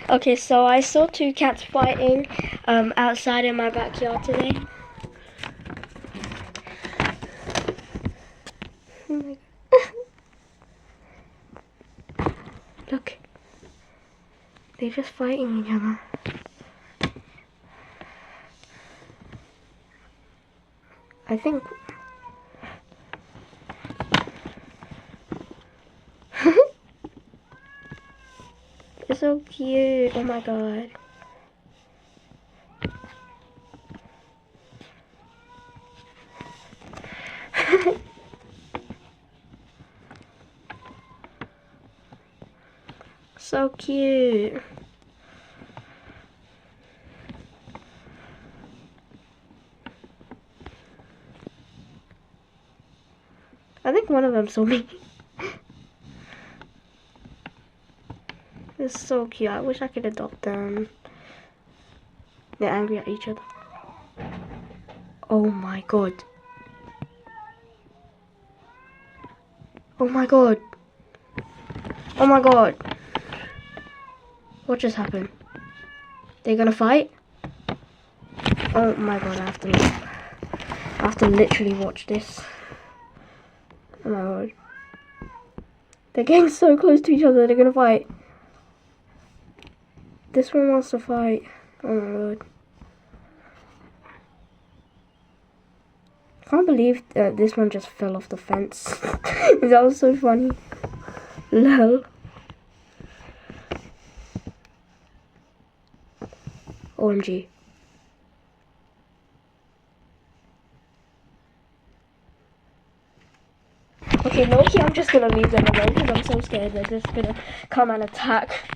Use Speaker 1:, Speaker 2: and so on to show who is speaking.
Speaker 1: Okay, so I saw two cats fighting outside in my backyard today. Oh my God. Look. They're just fighting each other. I think... It's so cute. Oh my God. So cute. I think one of them saw me. It's so cute. I wish I could adopt them. They're angry at each other. Oh my God. Oh my God. Oh my God. What just happened? They're gonna fight? Oh my God, I have to literally watch this. Oh my God. They're getting so close to each other, they're gonna fight. This one wants to fight. Oh my God. I can't believe this one just fell off the fence. That was so funny. Lol. OMG. Okay, Loki, I'm just gonna leave them alone because I'm so scared they're just gonna come and attack.